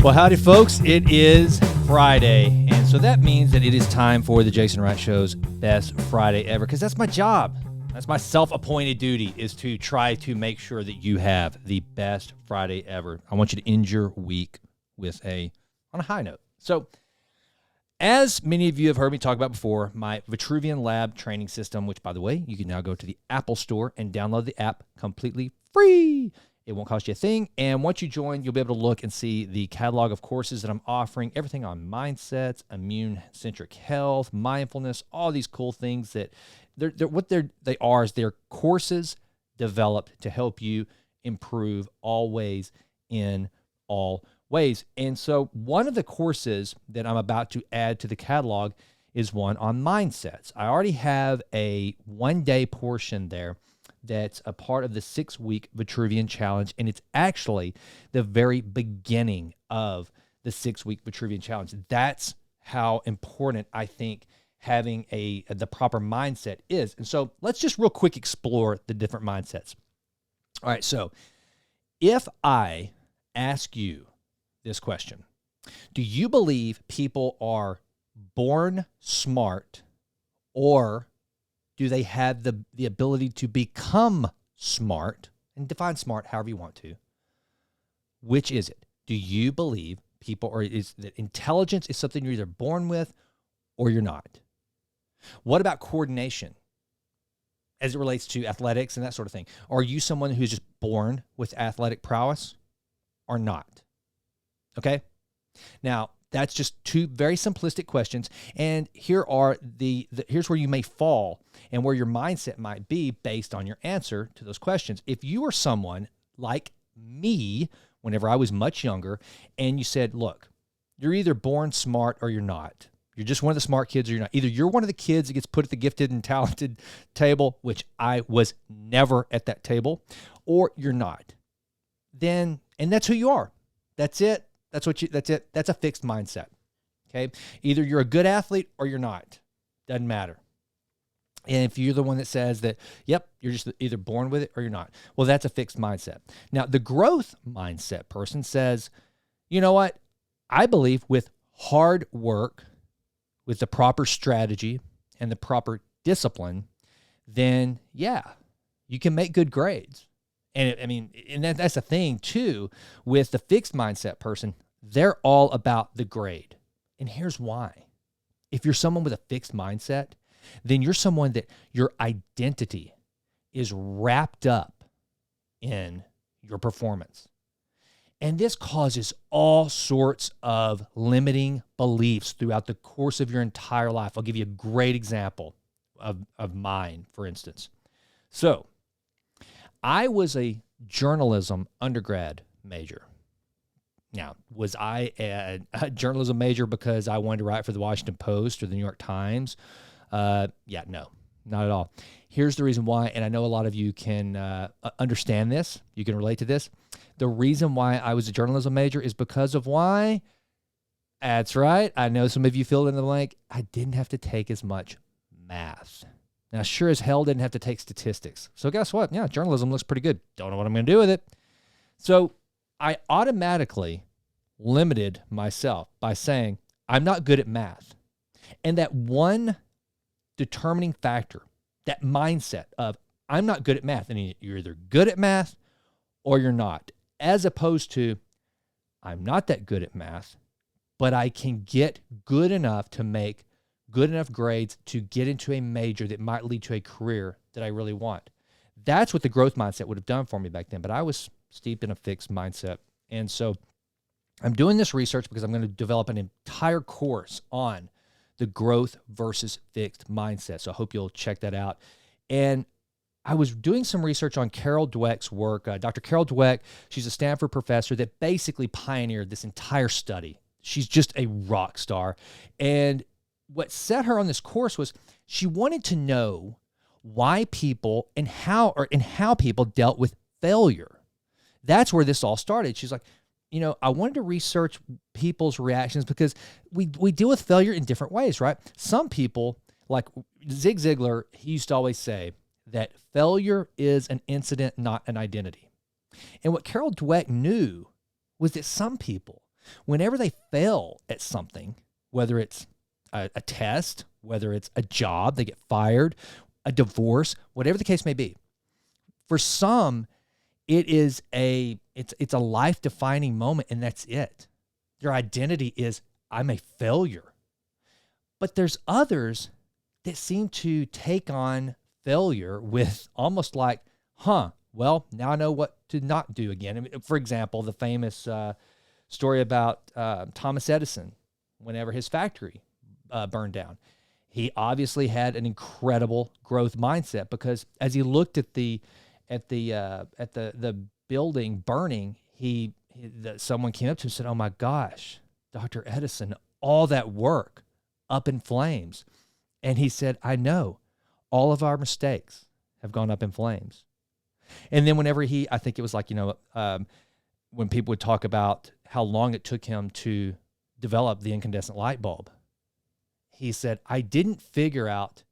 Well, howdy, folks. It is Friday, and so that means that it is time for the Jason Wright Show's Best Friday Ever, because that's my job. That's my self-appointed duty, is to try to make sure that you have the best Friday ever. I want you to end your week on a high note. So, as many of you have heard me talk about before, my Vitruvian Lab Training system, which, by the way, you can now go to the Apple Store and download the app completely free. It won't cost you a thing. And once you join, you'll be able to look and see the catalog of courses that I'm offering, everything on mindsets, immune-centric health, mindfulness, all these cool things that they're courses developed to help you improve always in all ways. And so one of the courses that I'm about to add to the catalog is one on mindsets. I already have a one-day portion there that's a part of the 6-week Vitruvian Challenge, and it's actually the very beginning of the 6-week Vitruvian Challenge. That's how important I think having the proper mindset is. And so let's just real quick explore the different mindsets. All right, so if I ask you this question, do you believe people are born smart, or do they have the ability to become smart? And define smart however you want to. Which is it? Do you believe people, or is that intelligence is something you're either born with or you're not? What about coordination as it relates to athletics and that sort of thing? Are you someone who's just born with athletic prowess or not? Okay? Now, that's just two very simplistic questions, and here are here's where you may fall and where your mindset might be based on your answer to those questions. If you are someone like me, whenever I was much younger, and you said, look, you're either born smart or you're not. You're just one of the smart kids or you're not. Either you're one of the kids that gets put at the gifted and talented table, which I was never at that table, or you're not. And that's who you are. That's it. That's it. That's a fixed mindset. Okay. Either you're a good athlete or you're not. Doesn't matter. And if you're the one that says that, yep, you're just either born with it or you're not, well, that's a fixed mindset. Now, the growth mindset person says, you know what? I believe with hard work, with the proper strategy and the proper discipline, then yeah, you can make good grades. And that's the thing too, with the fixed mindset person, they're all about the grade. And here's why. If you're someone with a fixed mindset, then you're someone that your identity is wrapped up in your performance. And this causes all sorts of limiting beliefs throughout the course of your entire life. I'll give you a great example of mine, for instance. So, I was a journalism undergrad major. Now, was I a journalism major because I wanted to write for the Washington Post or the New York Times? No, not at all. Here's the reason why, and I know a lot of you can understand this. You can relate to this. The reason why I was a journalism major is because of why? That's right. I know some of you filled in the blank. I didn't have to take as much math. Now, sure as hell didn't have to take statistics. So guess what? Yeah, journalism looks pretty good. Don't know what I'm going to do with it. So I automatically limited myself by saying, I'm not good at math. And that one determining factor, that mindset of, I'm not good at math. And you're either good at math or you're not. As opposed to, I'm not that good at math, but I can get good enough to make good enough grades to get into a major that might lead to a career that I really want. That's what the growth mindset would have done for me back then, but I was steeped in a fixed mindset. And so I'm doing this research because I'm going to develop an entire course on the growth versus fixed mindset. So I hope you'll check that out. And I was doing some research on Carol Dweck's work. Dr. Carol Dweck, she's a Stanford professor that basically pioneered this entire study. She's just a rock star. And what set her on this course was she wanted to know why people and how people dealt with failure. That's where this all started. She's like, I wanted to research people's reactions because we deal with failure in different ways, right? Some people, like Zig Ziglar, he used to always say that failure is an incident, not an identity. And what Carol Dweck knew was that some people Whenever they fail at something, whether it's a test, whether it's a job, they get fired, a divorce, whatever the case may be. For some, it's a life-defining moment, and that's it. Their identity is, I'm a failure. But there's others that seem to take on failure with almost like, well, now I know what to not do again. I mean, for example, the famous story about Thomas Edison, whenever his factory burned down. He obviously had an incredible growth mindset, because as he looked at the building burning, someone came up to him and said, "Oh my gosh, Dr. Edison, all that work up in flames." And he said, "I know, all of our mistakes have gone up in flames." And then whenever I think it was like, when people would talk about how long it took him to develop the incandescent light bulb, he said, "I didn't figure out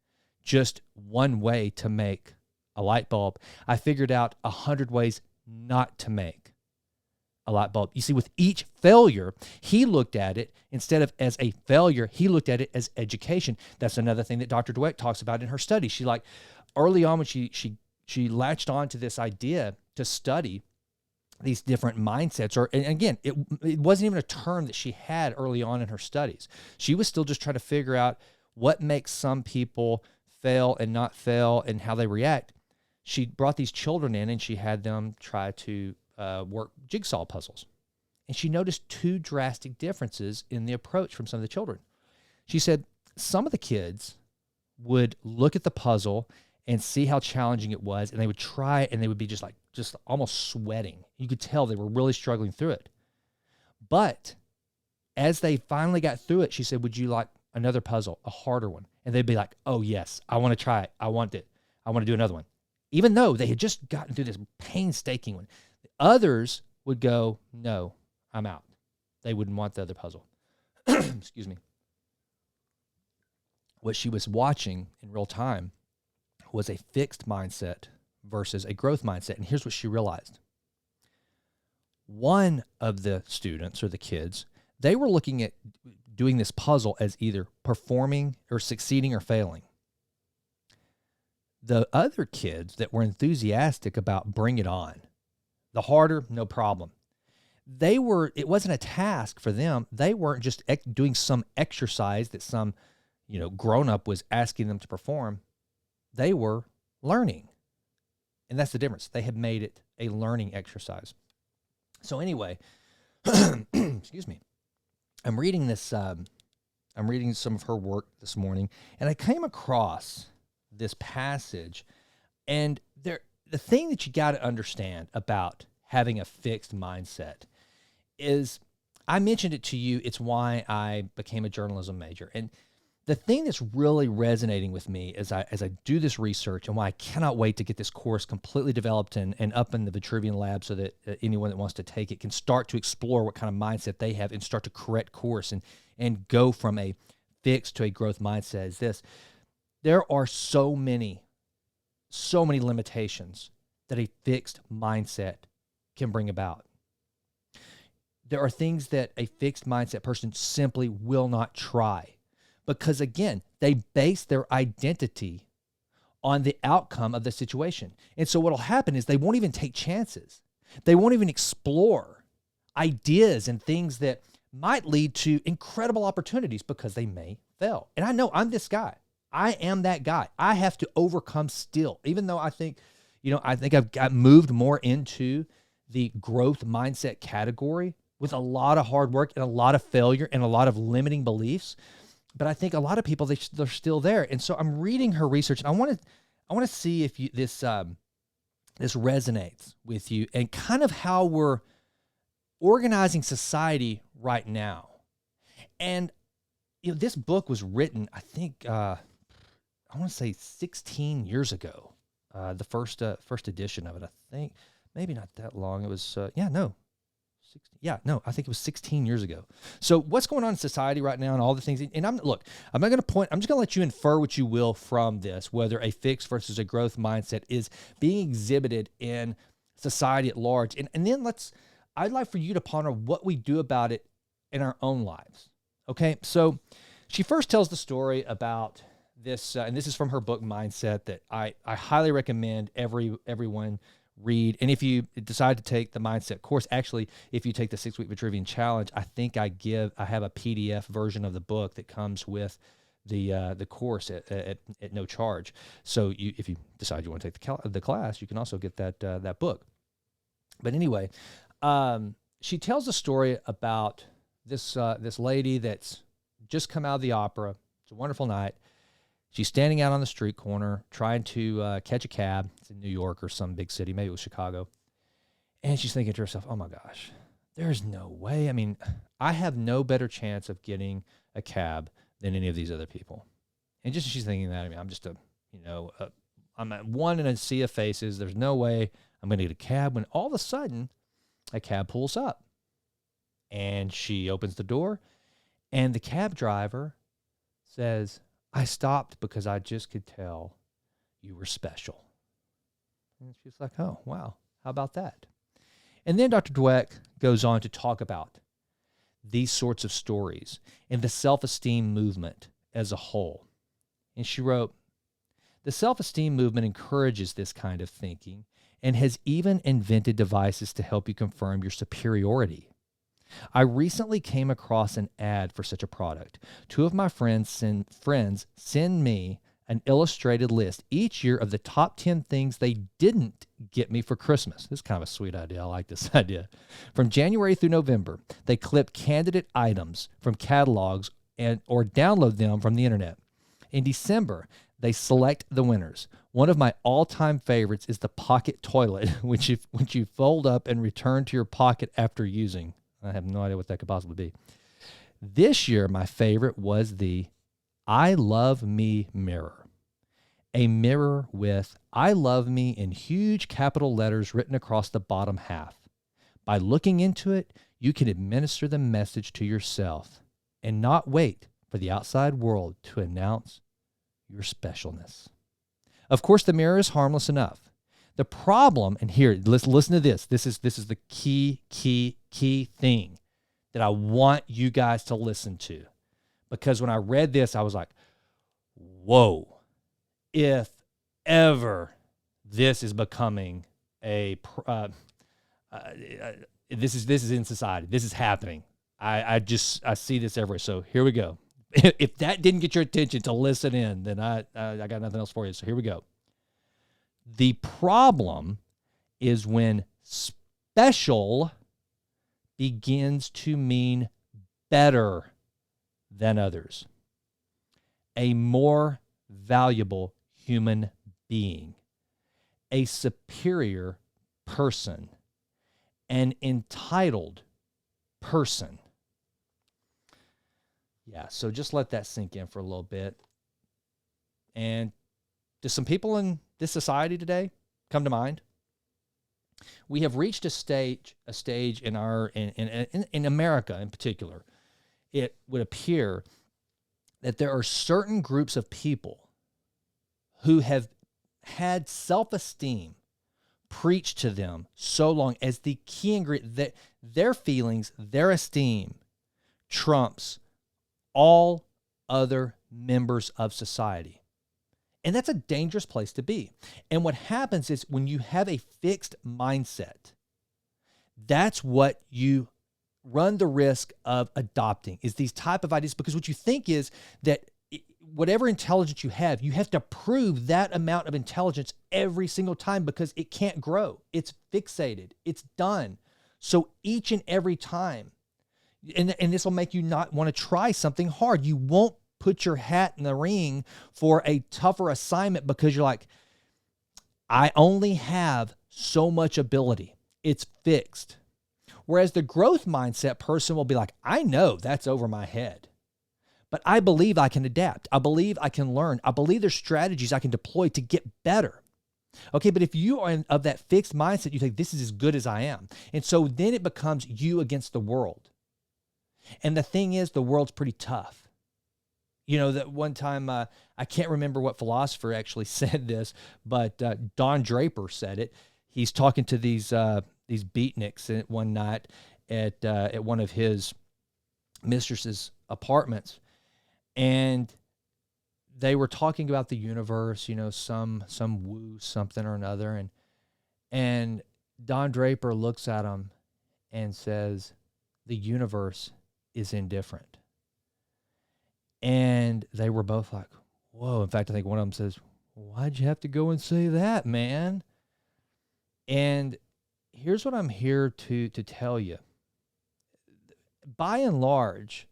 just one way to make a light bulb. I figured out 100 ways not to make a light bulb." You see, with each failure, he looked at it, instead of as a failure, he looked at it as education. That's another thing that Dr. Dweck talks about in her study. She early on when she latched on to this idea to study these different mindsets, and again, it wasn't even a term that she had early on in her studies. She was still just trying to figure out what makes some people fail and not fail and how they react. She brought these children in and she had them try to work jigsaw puzzles. And she noticed two drastic differences in the approach from some of the children. She said some of the kids would look at the puzzle and see how challenging it was, and they would try it, and they would be just almost sweating. You could tell they were really struggling through it. But as they finally got through it, she said, "Would you like another puzzle, a harder one?" And they'd be like, "Oh yes, I want to try it. I want it. I want to do another one." Even though they had just gotten through this painstaking one. The others would go, "No, I'm out." They wouldn't want the other puzzle. Excuse me. What she was watching in real time was a fixed mindset versus a growth mindset. And here's what she realized. One of the students, or the kids, they were looking at doing this puzzle as either performing or succeeding or failing. The other kids that were enthusiastic about bring it on, the harder, no problem. It wasn't a task for them. They weren't just doing some exercise that some, grown-up was asking them to perform. They were learning. And that's the difference. They had made it a learning exercise. So anyway, excuse me. I'm reading some of her work this morning, and I came across this passage. And the thing that you got to understand about having a fixed mindset is, I mentioned it to you, it's why I became a journalism major. And the thing that's really resonating with me as I do this research, and why I cannot wait to get this course completely developed and up in the Vitruvian Lab, so that anyone that wants to take it can start to explore what kind of mindset they have and start to correct course and go from a fixed to a growth mindset, is this. There are so many limitations that a fixed mindset can bring about. There are things that a fixed mindset person simply will not try. Because again, they base their identity on the outcome of the situation. And so what'll happen is they won't even take chances. They won't even explore ideas and things that might lead to incredible opportunities, because they may fail. And I know I'm this guy. I am that guy. I have to overcome still, even though I think I've got moved more into the growth mindset category with a lot of hard work and a lot of failure and a lot of limiting beliefs. But I think a lot of people, they're still there. And so I'm reading her research, and I want to see if this resonates with you, and kind of how we're organizing society right now. And this book was written, I think, I want to say 16 years ago. The first edition of it, I think, maybe not that long. It was I think it was 16 years ago. So what's going on in society right now and all the things, and I'm not going to point, I'm just going to let you infer what you will from this, whether a fixed versus a growth mindset is being exhibited in society at large. And then I'd like for you to ponder what we do about it in our own lives. Okay, so she first tells the story about this, and this is from her book Mindset that I highly recommend everyone read. And if you decide to take the Mindset course, actually, if you take the 6-week Vitruvian Challenge, I think I have a PDF version of the book that comes with the course at no charge. So if you decide you want to take the class, you can also get that book. But anyway, she tells a story about this lady that's just come out of the opera. It's a wonderful night. She's standing out on the street corner trying to catch a cab. It's in New York or some big city. Maybe it was Chicago. And she's thinking to herself, oh my gosh, there's no way. I mean, I have no better chance of getting a cab than any of these other people. And just as she's thinking that, I mean, I'm just I'm at one in a sea of faces. There's no way I'm going to get a cab, when all of a sudden a cab pulls up. And she opens the door, and the cab driver says, I stopped because I just could tell you were special. And she's like, oh, wow, how about that? And then Dr. Dweck goes on to talk about these sorts of stories and the self-esteem movement as a whole. And she wrote, the self-esteem movement encourages this kind of thinking and has even invented devices to help you confirm your superiority. I recently came across an ad for such a product. 2 of my friends send me an illustrated list each year of the top 10 things they didn't get me for Christmas. This is kind of a sweet idea. I like this idea. From January through November, they clip candidate items from catalogs or download them from the internet. In December, they select the winners. One of my all-time favorites is the pocket toilet, which you fold up and return to your pocket after using. I have no idea what that could possibly be. This year, my favorite was the I Love Me mirror. A mirror with I love me in huge capital letters written across the bottom half. By looking into it, you can administer the message to yourself and not wait for the outside world to announce your specialness. Of course, the mirror is harmless enough. The problem, and here, listen to this. This is the key thing that I want you guys to listen to. Because when I read this, I was like, whoa, if ever this is becoming this is in society. This is happening. I see this everywhere. So here we go. If that didn't get your attention to listen in, then I got nothing else for you. So here we go. The problem is when special begins to mean better than others, a more valuable human being, a superior person, an entitled person. Yeah, so just let that sink in for a little bit. And do some people in this society today come to mind? We have reached a stage in America in particular. It would appear that there are certain groups of people who have had self-esteem preached to them so long as the key ingredient that their feelings, their esteem trumps all other members of society. And that's a dangerous place to be. And what happens is when you have a fixed mindset, that's what you run the risk of adopting, is these type of ideas. Because what you think is that whatever intelligence you have to prove that amount of intelligence every single time because it can't grow. It's fixated. It's done. So each and every time, and this will make you not want to try something hard. You won't put your hat in the ring for a tougher assignment because you're like, I only have so much ability. It's fixed. Whereas the growth mindset person will be like, I know that's over my head, but I believe I can adapt. I believe I can learn. I believe there's strategies I can deploy to get better. Okay, but if you are of that fixed mindset, you think this is as good as I am. And so then it becomes you against the world. And the thing is, the world's pretty tough. You know, that one time, I can't remember what philosopher actually said this, but Don Draper said it. He's talking to these beatniks one night at one of his mistress's apartments, and they were talking about the universe, some woo something or another, and Don Draper looks at him and says, "The universe is indifferent." And they were both like, "Whoa!" In fact, I think one of them says, "Why'd you have to go and say that, man?" And here's what I'm here to tell you. By and large,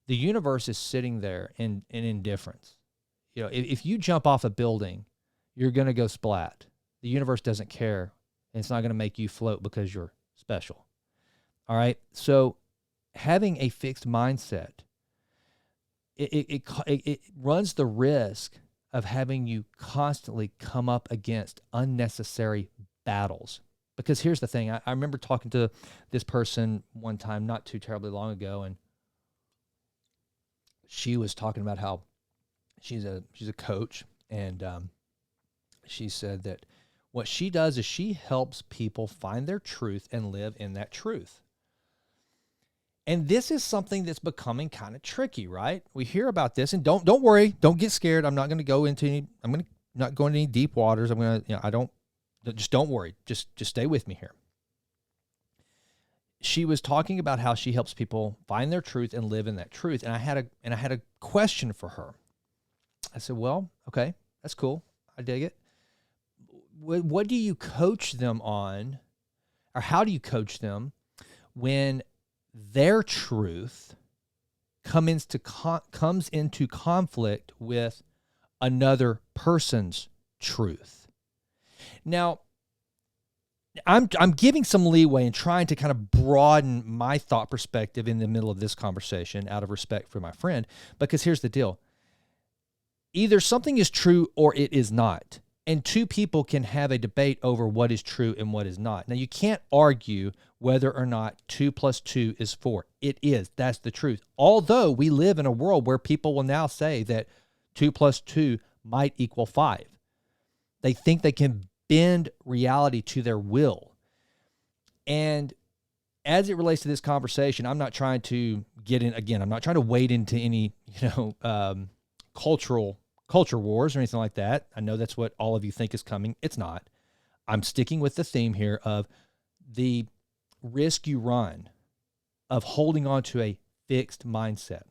the universe is sitting there in indifference. If you jump off a building, you're going to go splat. The universe doesn't care. And it's not going to make you float because you're special. All right? So having a fixed mindset, it runs the risk of having you constantly come up against unnecessary battles. Because here's the thing. I remember talking to this person one time not too terribly long ago, and she was talking about how she's a coach, and she said that what she does is she helps people find their truth and live in that truth. And this is something that's becoming kind of tricky, right? We hear about this, and don't worry, don't get scared. I'm not going to go into not going into any deep waters. Just don't worry. Just stay with me here. She was talking about how she helps people find their truth and live in that truth. And I had a question for her. I said, "Well, okay, that's cool. I dig it. What do you coach them on, or how do you coach them when their truth comes into conflict with another person's truth?" Now, I'm giving some leeway and trying to kind of broaden my thought perspective in the middle of this conversation out of respect for my friend, because here's the deal. Either something is true or it is not. And two people can have a debate over what is true and what is not. Now, you can't argue whether or not 2 + 2 is 4. It is. That's the truth. Although we live in a world where people will now say that 2 + 2 might equal 5. They think they can bend reality to their will. And as it relates to this conversation, I'm not trying to get in, again, I'm not trying to wade into any, culture wars or anything like that. I know that's what all of you think is coming. It's not. I'm sticking with the theme here of the risk you run of holding on to a fixed mindset.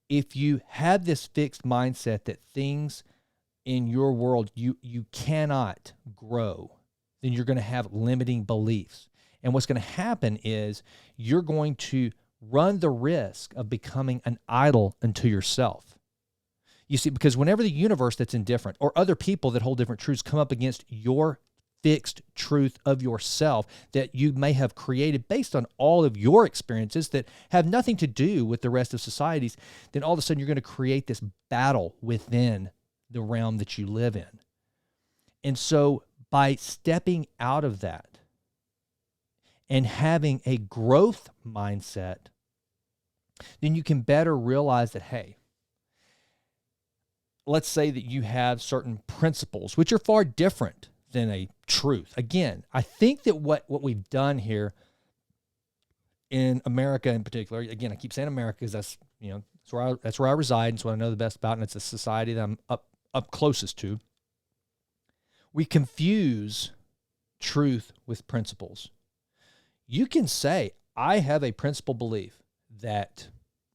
If you have this fixed mindset that things in your world you cannot grow, then you're going to have limiting beliefs. And what's going to happen is you're going to run the risk of becoming an idol unto yourself. You see, because whenever the universe that's indifferent or other people that hold different truths come up against your fixed truth of yourself that you may have created based on all of your experiences that have nothing to do with the rest of society's, then all of a sudden you're going to create this battle within the realm that you live in. And so by stepping out of that and having a growth mindset, then you can better realize that, hey, let's say that you have certain principles, which are far different than a truth. Again, I think that what we've done here in America in particular, again, I keep saying America because that's where I reside, and it's what I know the best about, and it's a society that I'm up closest to. We confuse truth with principles. You can say, I have a principle belief that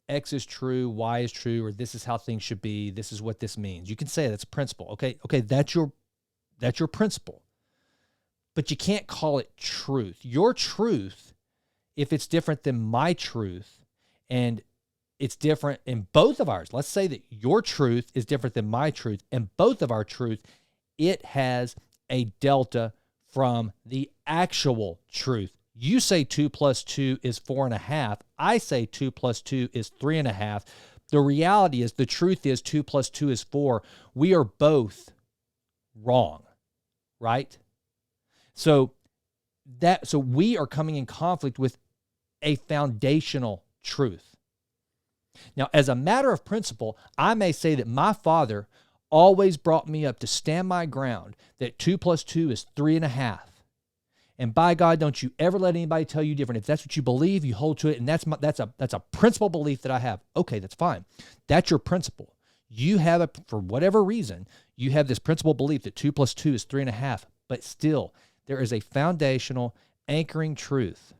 X is true, Y is true, or this is how things should be, this is what this means. You can say that's a principle. Okay, that's your principle. But you can't call it truth. Your truth, if it's different than my truth, and it's different in both of ours. Let's say that your truth is different than my truth, and both of our truth, it has a delta from the actual truth. You say 2 + 2 is 4.5. I say 2 + 2 is 3.5. The reality is, the truth is 2 + 2 is 4. We are both wrong, right? So we are coming in conflict with a foundational truth. Now, as a matter of principle, I may say that my father always brought me up to stand my ground that 2 + 2 is 3.5. And by God, don't you ever let anybody tell you different. If that's what you believe, you hold to it. And that's a principle belief that I have. Okay, that's fine. That's your principle. You have for whatever reason, you have this principle belief that 2 + 2 is 3.5. But still, there is a foundational anchoring truth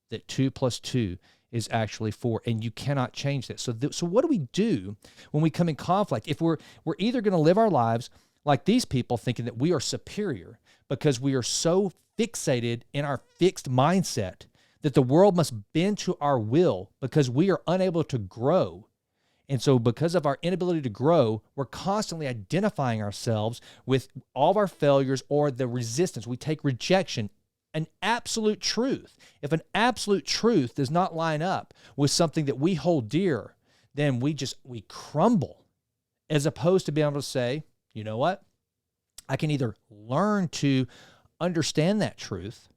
that 2 + 2 is actually 4, and you cannot change that. So what do we do when we come in conflict? If we're either going to live our lives like these people, thinking that we are superior because we are so fixated in our fixed mindset that the world must bend to our will because we are unable to grow. And so because of our inability to grow, we're constantly identifying ourselves with all of our failures or the resistance. We take rejection, an absolute truth. If an absolute truth does not line up with something that we hold dear, then we crumble, as opposed to being able to say, you know what? I can either learn to understand that truth,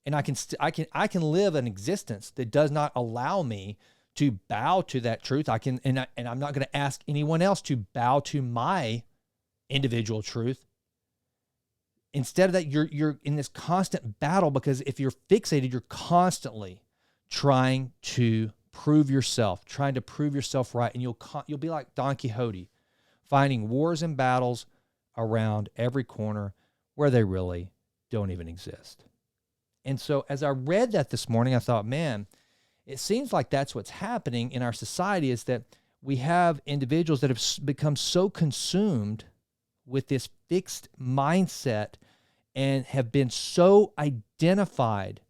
and I can live an existence that does not allow me to bow to that truth. And I'm not going to ask anyone else to bow to my individual truth. Instead of that, you're in this constant battle, because if you're fixated, you're constantly trying to prove yourself right, and you'll be like Don Quixote, finding wars and battles around every corner where they really don't even exist. And so as I read that this morning, I thought, man, it seems like that's what's happening in our society, is that we have individuals that have become so consumed with this fixed mindset and have been so identified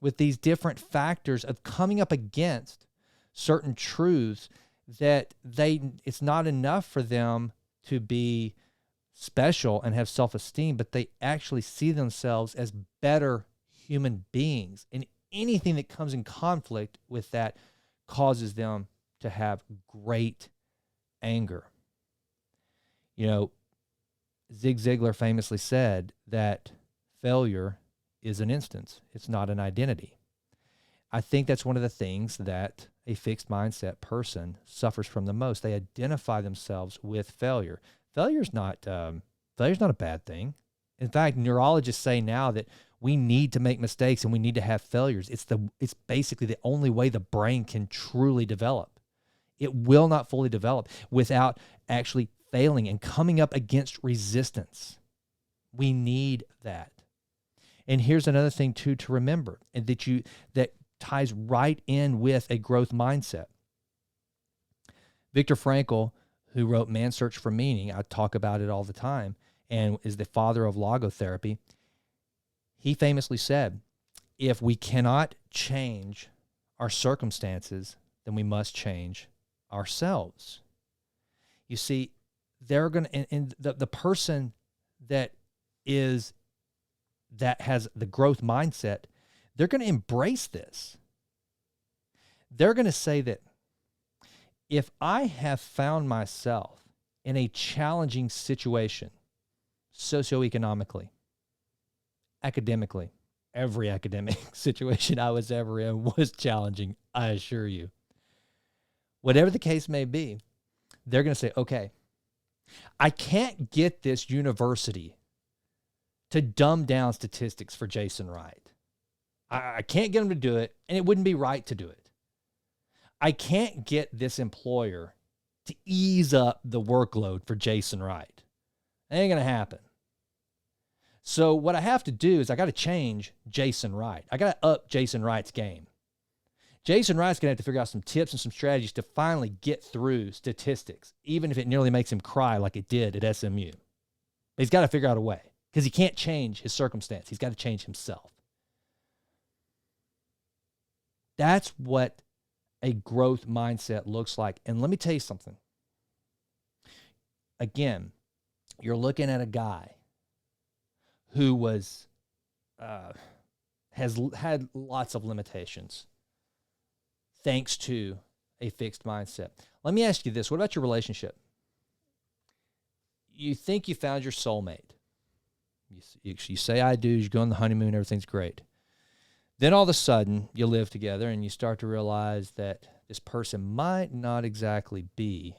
with these different factors of coming up against certain truths that it's not enough for them to be special and have self-esteem, but they actually see themselves as better human beings. And anything that comes in conflict with that causes them to have great anger. You know, Zig Ziglar famously said that failure is an instance. It's not an identity. I think that's one of the things that a fixed mindset person suffers from the most. They identify themselves with failure. Failure's not a bad thing. In fact, neurologists say now that we need to make mistakes and we need to have failures. It's basically the only way the brain can truly develop. It will not fully develop without actually failing and coming up against resistance. We need that. And here's another thing too to remember, and that ties right in with a growth mindset. Viktor Frankl, who wrote Man's Search for Meaning, I talk about it all the time, and is the father of logotherapy. He famously said, if we cannot change our circumstances, then we must change ourselves. You see, they're going to, and the person that has the growth mindset, they're going to embrace this. They're going to say that if I have found myself in a challenging situation, socioeconomically, academically, every academic situation I was ever in was challenging, I assure you. Whatever the case may be, they're going to say, okay, I can't get this university to dumb down statistics for Jason Wright. I can't get them to do it, and it wouldn't be right to do it. I can't get this employer to ease up the workload for Jason Wright. It ain't going to happen. So what I have to do is I got to change Jason Wright. I got to up Jason Wright's game. Jason Wright's going to have to figure out some tips and some strategies to finally get through statistics, even if it nearly makes him cry like it did at SMU. But he's got to figure out a way, because he can't change his circumstance. He's got to change himself. That's what a growth mindset looks like. And let me tell you something. Again, you're looking at a guy who has had lots of limitations thanks to a fixed mindset. Let me ask you this. What about your relationship? You think you found your soulmate. You say, I do. You go on the honeymoon. Everything's great. Then all of a sudden, you live together and you start to realize that this person might not exactly be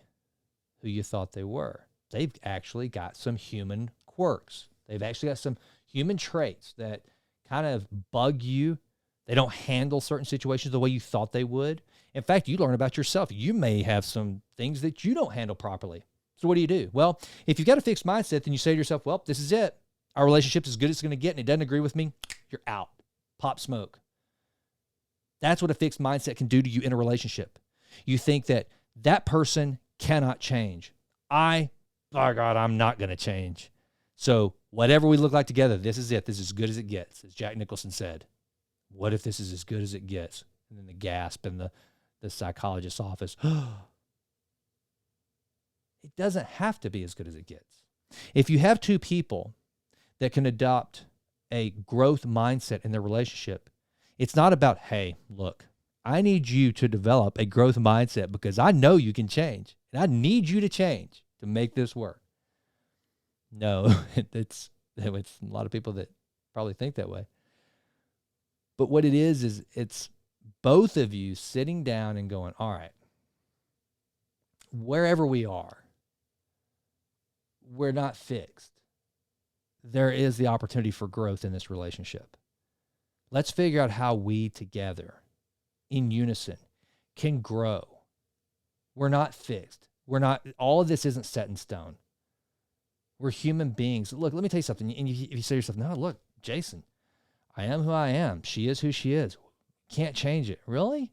who you thought they were. They've actually got some human quirks. They've actually got some human traits that kind of bug you. They don't handle certain situations the way you thought they would. In fact, you learn about yourself. You may have some things that you don't handle properly. So what do? Well, if you've got a fixed mindset, then you say to yourself, well, this is it. Our relationship's as good as it's going to get, and it doesn't agree with me. You're out. Pop smoke. That's what a fixed mindset can do to you in a relationship. You think that that person cannot change. Oh God, I'm not going to change. So whatever we look like together, this is it. This is as good as it gets, as Jack Nicholson said. What if this is as good as it gets? And then the gasp in the psychologist's office. It doesn't have to be as good as it gets. If you have two people that can adopt a growth mindset in their relationship, it's not about, hey, look, I need you to develop a growth mindset because I know you can change, and I need you to change to make this work. No, it's a lot of people that probably think that way. But what it is it's both of you sitting down and going, all right, wherever we are, we're not fixed. There is the opportunity for growth in this relationship. Let's figure out how we together, in unison, can grow. We're not fixed. All of this isn't set in stone. We're human beings. Look, let me tell you something. And if you say to yourself, no, look, Jason, I am who I am. She is who she is. Can't change it. Really?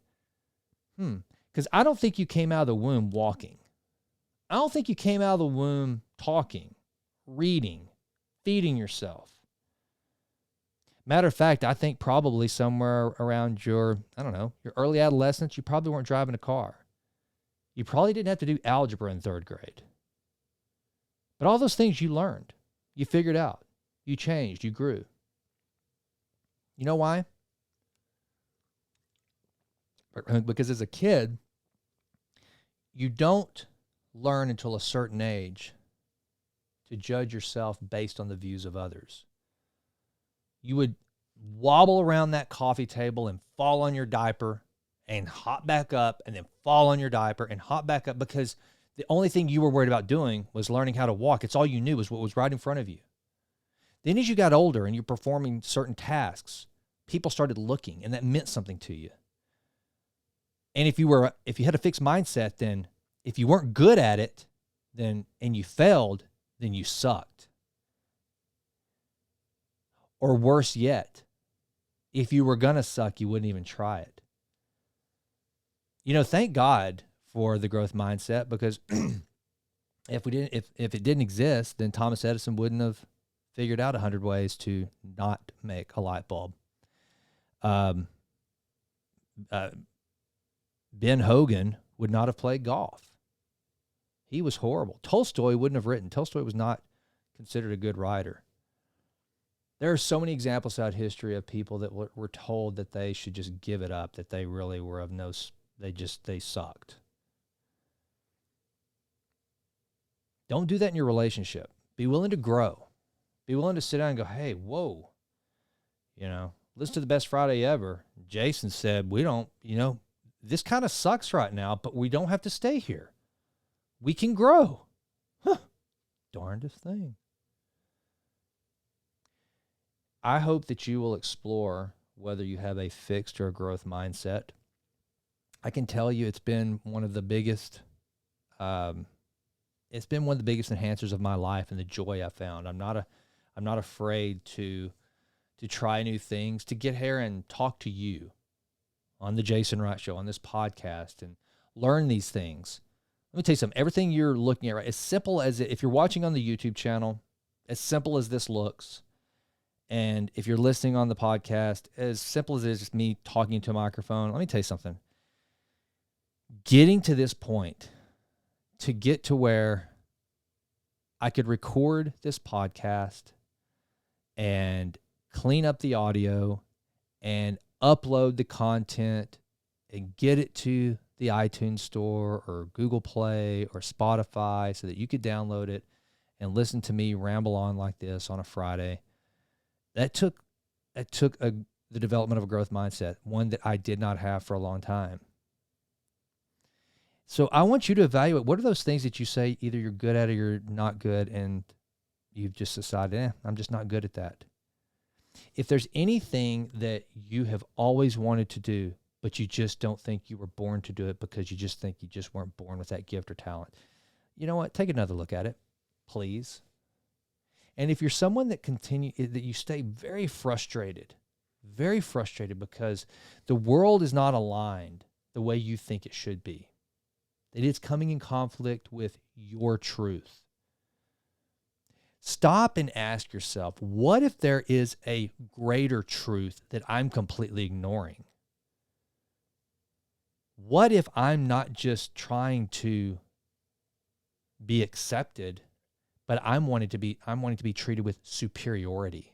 Because I don't think you came out of the womb walking. I don't think you came out of the womb talking, reading, feeding yourself. Matter of fact, I think probably somewhere around your early adolescence, you probably weren't driving a car. You probably didn't have to do algebra in 3rd grade. But all those things you learned, you figured out, you changed, you grew. You know why? Because as a kid, you don't learn until a certain age to judge yourself based on the views of others. You would wobble around that coffee table and fall on your diaper and hop back up and then fall on your diaper and hop back up because the only thing you were worried about doing was learning how to walk. It's all you knew was what was right in front of you. Then as you got older and you're performing certain tasks, people started looking, and that meant something to you. And if you had a fixed mindset, then if you weren't good at it, and you failed, then you sucked. Or worse yet, if you were gonna suck, you wouldn't even try it. Thank God for the growth mindset, because if it didn't exist, then Thomas Edison wouldn't have figured out 100 ways to not make a light bulb. Ben Hogan would not have played golf. He was horrible. Tolstoy wouldn't have written. Tolstoy was not considered a good writer. There are so many examples throughout history of people that were told that they should just give it up, that they really were of no, they sucked. Don't do that in your relationship. Be willing to grow. Be willing to sit down and go, hey, whoa, listen to the Best Friday Ever. Jason said, this kind of sucks right now, but we don't have to stay here. We can grow. Darndest thing. I hope that you will explore whether you have a fixed or a growth mindset. I can tell you it's been one of the biggest enhancers of my life and the joy I found. I'm not afraid to try new things, to get here and talk to you on the Jason Wright Show, on this podcast, and learn these things. Let me tell you something. Everything you're looking at, right, as simple as if you're watching on the YouTube channel, as simple as this looks, and if you're listening on the podcast, as simple as it is just me talking to a microphone, let me tell you something. Getting to this point, to get to where I could record this podcast and clean up the audio and upload the content and get it to the iTunes store or Google Play or Spotify so that you could download it and listen to me ramble on like this on a Friday. That took the development of a growth mindset, one that I did not have for a long time. So I want you to evaluate, what are those things that you say either you're good at or you're not good, and you've just decided, I'm just not good at that. If there's anything that you have always wanted to do, but you just don't think you were born to do it because you just think you just weren't born with that gift or talent, you know what? Take another look at it, please. And if you're someone that you stay very frustrated because the world is not aligned the way you think it should be, that it's coming in conflict with your truth, stop and ask yourself, what if there is a greater truth that I'm completely ignoring? What if I'm not just trying to be accepted, but I'm wanting to be treated with superiority?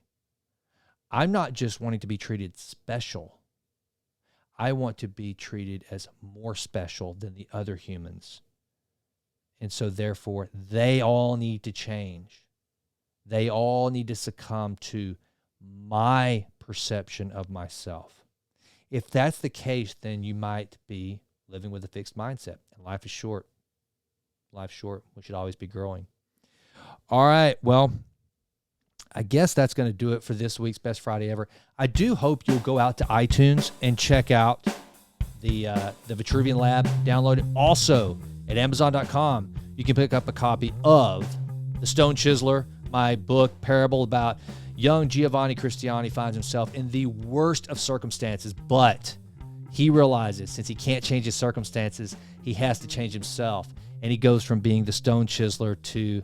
I'm not just wanting to be treated special. I want to be treated as more special than the other humans. And so therefore, they all need to change. They all need to succumb to my perception of myself. If that's the case, then you might be living with a fixed mindset. And life is short. Life's short. We should always be growing. All right. Well, I guess that's going to do it for this week's Best Friday Ever. I do hope you'll go out to iTunes and check out the Vitruvian Lab. Download it. Also, at Amazon.com, you can pick up a copy of The Stone Chiseler, my book, parable about young Giovanni Cristiani finds himself in the worst of circumstances, but he realizes since he can't change his circumstances, he has to change himself. And he goes from being the stone chiseler to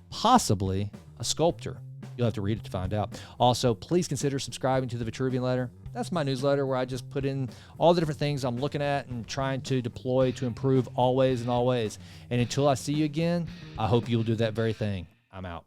possibly a sculptor. You'll have to read it to find out. Also, please consider subscribing to the Vitruvian Letter. That's my newsletter where I just put in all the different things I'm looking at and trying to deploy to improve always and always. And until I see you again, I hope you'll do that very thing. I'm out.